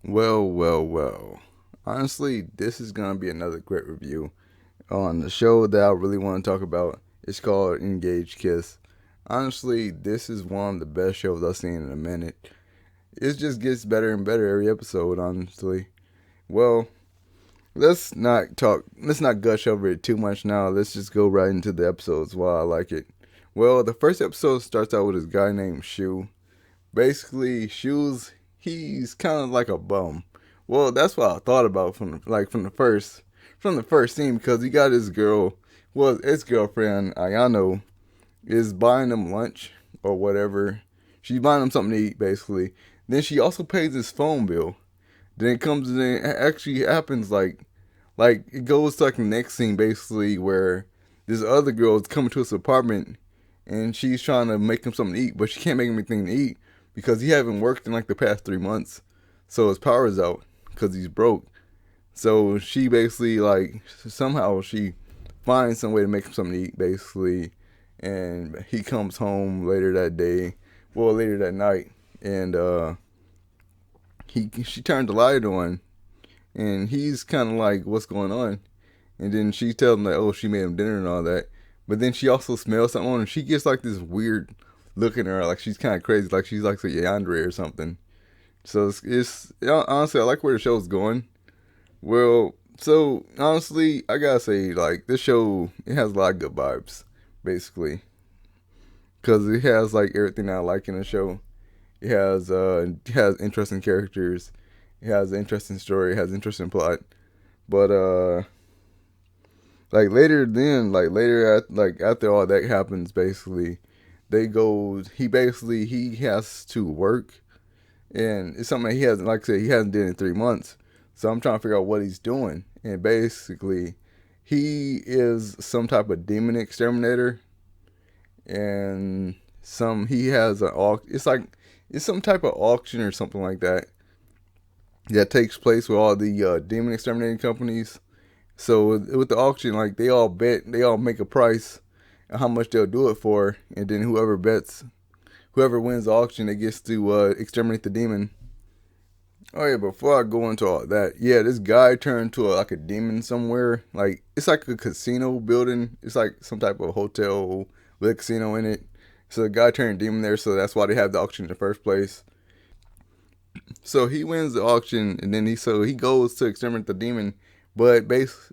Well. Honestly, this is gonna be another great review on the show that I really want to talk about. It's called Engage Kiss. Honestly, this is one of the best shows I've seen in a minute. It just gets better and better every episode, honestly. Well, let's not gush over it too much now. Let's just go right into the episodes while I like it. Well, the first episode starts out with this guy named Shu. Basically, he's kind of like a bum. Well, that's what I thought about from the first scene because he got his girl, well, his girlfriend Ayano is buying him lunch or whatever. She's buying him something to eat basically. Then she also pays his phone bill. Then it actually happens like it goes to like the next scene basically where this other girl is coming to his apartment and she's trying to make him something to eat, but she can't make him anything to eat because he haven't worked in like the past 3 months. So his power's out because he's broke. So she basically like somehow she finds some way to make him something to eat basically, and he comes home later that day, well later that night, and he she turned the light on, and he's kind of like what's going on, and then she tells him that oh she made him dinner and all that, but then she also smells something on him. She gets like this weird look in her like she's kind of crazy, like she's like a yandere or something. So honestly I like where the show's going. Well, so honestly, I gotta say, like this show, it has a lot of good vibes, basically, because it has like everything I like in the show. It has interesting characters, it has an interesting story, it has an interesting plot. But like later like after all that happens, basically, he has to work, and it's something that he hasn't, like I said, he hasn't did in 3 months. So I'm trying to figure out what he's doing, and basically, he is some type of demon exterminator, and some he has an it's like it's some type of auction or something like that that takes place with all the demon exterminating companies. So with the auction, like they all make a price and how much they'll do it for, and then whoever wins the auction, it gets to exterminate the demon. Oh yeah, before I go into all that, yeah, this guy turned to like a demon somewhere. Like it's like a casino building. It's like some type of hotel with a casino in it. So the guy turned demon there, so that's why they have the auction in the first place. So he wins the auction, and then he goes to exterminate the demon, but his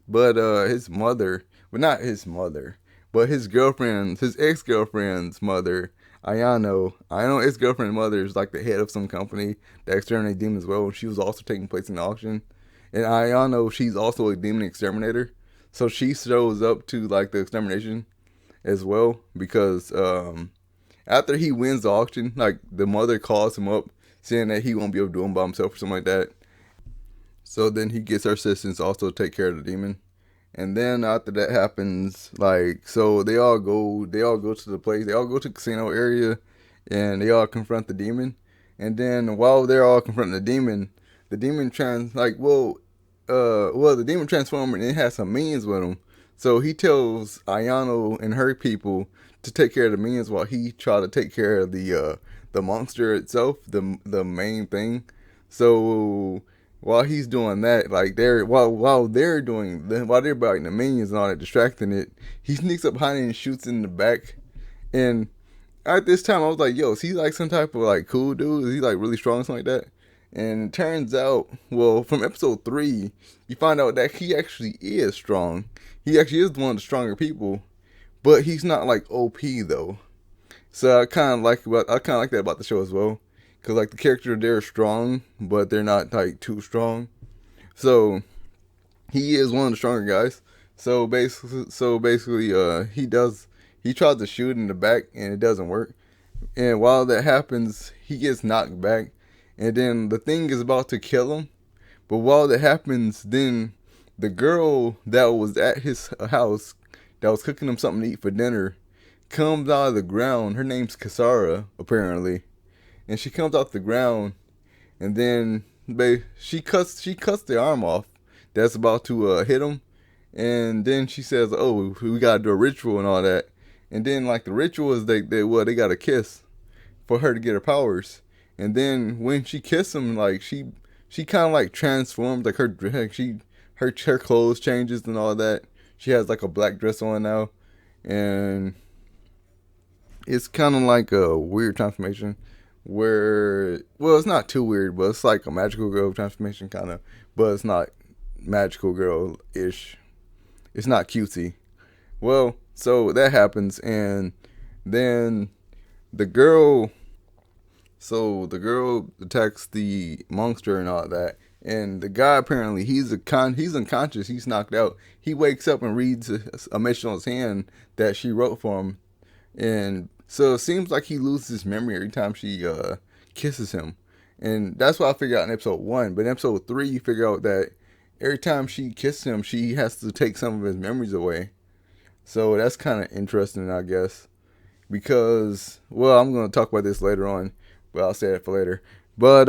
mother, well not his mother, but his ex girlfriend's mother, I know his girlfriend's mother is like the head of some company that exterminates demons as well. She was also taking place in the auction, and Ayano, she's also a demon exterminator, so she shows up to like the extermination as well because after he wins the auction, like the mother calls him up saying that he won't be able to do them by himself or something like that. So then he gets her assistants also to take care of the demon. And then after that happens, like so they all go to the place, they all go to the casino area, and they all confront the demon. And then while they're all confronting the demon trans like the demon transformer and it has some minions with him. So he tells Ayano and her people to take care of the minions while he try to take care of the monster itself, the main thing. So while he's doing that, like while they're biting the minions and all that, distracting it, he sneaks up behind it and shoots in the back. And at this time, I was like, "Yo, is he like some type of like cool dude? Is he like really strong, something like that?" And it turns out, well, from episode 3, you find out that he actually is strong. He actually is one of the stronger people, but he's not like OP though. So I kind of like that about the show as well, because like the character they're strong, but they're not like too strong. So he is one of the stronger guys. So basically, he tries to shoot in the back and it doesn't work. And while that happens, he gets knocked back, and then the thing is about to kill him. But while that happens, then the girl that was at his house that was cooking him something to eat for dinner comes out of the ground. Her name's Kasara, apparently, and she comes out the ground, and then she cuts the arm off that's about to hit him, and then she says, "Oh, we gotta do a ritual and all that." And then like the ritual is they got to kiss for her to get her powers. And then when she kissed him, like she kind of like transforms, like her clothes changes and all that. She has like a black dress on now, and it's kind of like a weird transformation. Where, well, it's not too weird, but it's like a magical girl transformation kind of, but it's not magical girl ish. It's not cutesy. Well, so that happens, and then the girl, so the girl attacks the monster and all that, and the guy apparently he's unconscious, he's knocked out. He wakes up and reads a message on his hand that she wrote for him, and so it seems like he loses his memory every time she kisses him, and that's what I figured out in episode 1. But in episode 3, you figure out that every time she kisses him, she has to take some of his memories away. So that's kind of interesting, I guess, because, well, I'm going to talk about this later on, but I'll say that for later. But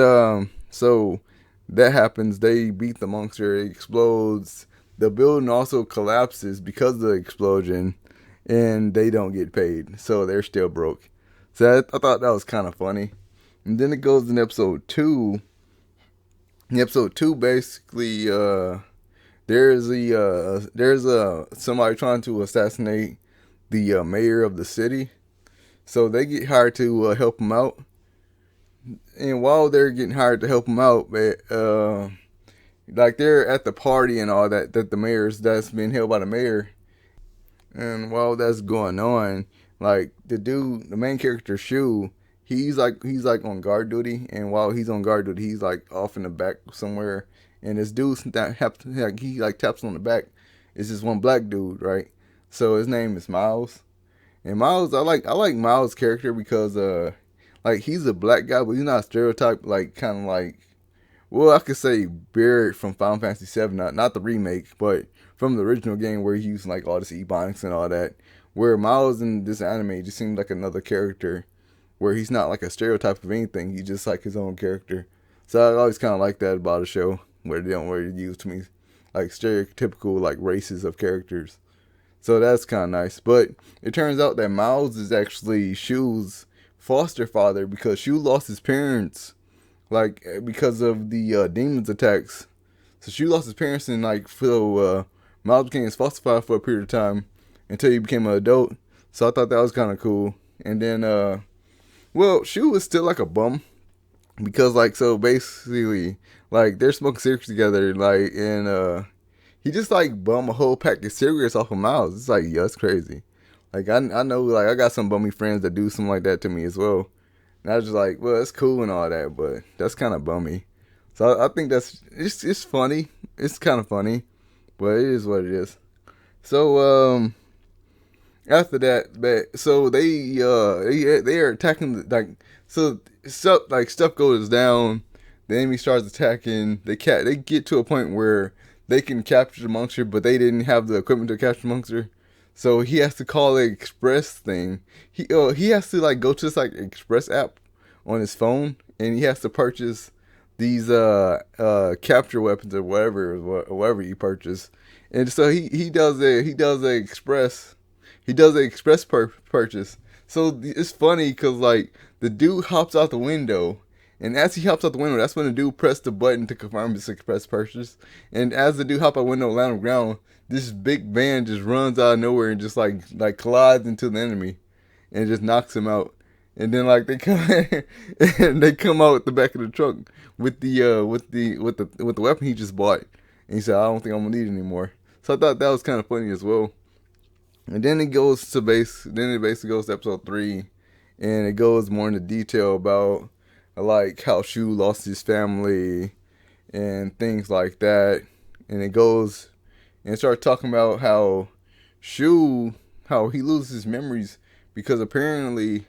so that happens. They beat the monster. It explodes. The building also collapses because of the explosion, and they don't get paid, so they're still broke. So I thought that was kind of funny. And then it goes in episode 2. In episode 2, basically, there's somebody trying to assassinate the mayor of the city. So they get hired to help him out. And while they're getting hired to help him out, like they're at the party and all that the mayor's that's being held by the mayor. And while that's going on, like the main character Shu, he's like on guard duty, and while he's on guard duty, he's like off in the back somewhere. And this dude that he taps on the back is this one black dude, right? So his name is Miles. And Miles, I like Miles' character because like he's a black guy, but he's not a stereotype, like kind of like, well, I could say Barrett from Final Fantasy VII, not the remake, but from the original game where he used like all this ebonics and all that. Where Miles in this anime just seems like another character, where he's not like a stereotype of anything. He's just like his own character. So I always kind of like that about a show where they don't really use to me like stereotypical like races of characters. So that's kind of nice. But it turns out that Miles is actually Shu's foster father because Shu lost his parents like because of the demons attacks. So Shu lost his parents and like so Miles became his foster father for a period of time until he became an adult. So I thought that was kind of cool. And then well, Shu was still like a bum because like so basically like they're smoking cigarettes together like and he just like bum a whole pack of cigarettes off of Miles. It's like, yeah, that's crazy. Like I know like I got some bummy friends that do something like that to me as well. And I was just like, well, it's cool and all that, but that's kind of bummy. So I think it's funny. It's kind of funny, but it is what it is. So after that, so they are attacking like so stuff goes down. The enemy starts attacking. They get to a point where they can capture the monster, but they didn't have the equipment to capture the monster. So he has to call the express thing. He has to like go to this like express app on his phone, and he has to purchase these capture weapons or whatever you purchase. And so he does a express purchase. So it's funny because like the dude hops out the window. And as he hops out the window, that's when the dude pressed the button to confirm his express purchase. And as the dude hop out the window and land on the ground, this big van just runs out of nowhere and just like collides into the enemy and just knocks him out. And then like they come out with the back of the truck with the weapon he just bought. And he said, I don't think I'm gonna need it anymore. So I thought that was kind of funny as well. And then it basically goes to episode 3, and it goes more into detail about like how Shu lost his family and things like that. And it goes and starts talking about how he loses his memories because apparently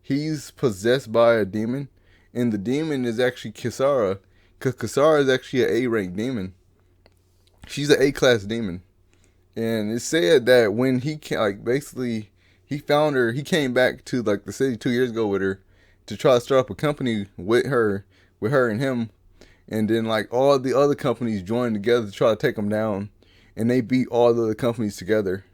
he's possessed by a demon, and the demon is actually Kisara, because Kisara is actually an A-rank demon. She's an A-class demon, and it's said that when he found her, he came back to like the city 2 years ago with her to try to start up a company with her and him, and then like all the other companies joined together to try to take him down, and they beat all the other companies together.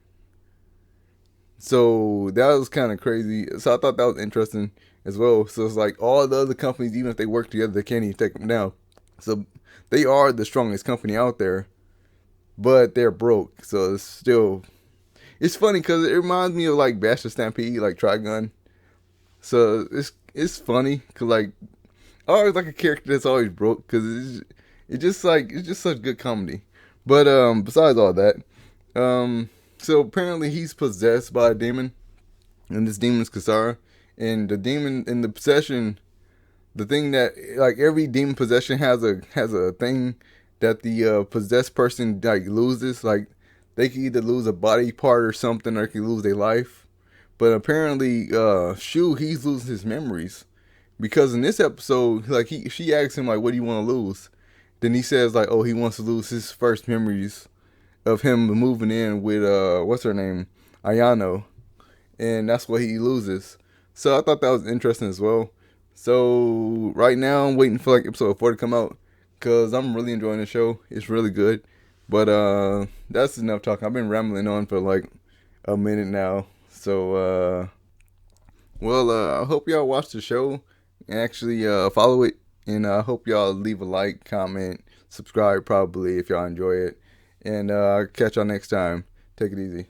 So that was kind of crazy. So I thought that was interesting as well. So it's like all the other companies, even if they work together, they can't even take them down. So they are the strongest company out there, but they're broke. So it's funny because it reminds me of like Bash the Stampede, like Trigun. So it's funny because like I always like a character that's always broke because it's just such good comedy. But besides all that, so apparently he's possessed by a demon, and this demon is Kasara, and the demon in the possession, the thing that like every demon possession has a thing that the possessed person like loses. Like they can either lose a body part or something, or they can lose their life. But apparently, Shu he's losing his memories because in this episode, like she asks him like, "What do you want to lose?" Then he says like, "Oh, he wants to lose his first memories of him moving in with what's her name, Ayano," and that's what he loses. So I thought that was interesting as well. So right now I'm waiting for like episode 4 to come out because I'm really enjoying the show. It's really good. But that's enough talking. I've been rambling on for like a minute now. So I hope y'all watch the show and actually follow it. And I hope y'all leave a like, comment, subscribe probably if y'all enjoy it. And I'll catch y'all next time. Take it easy.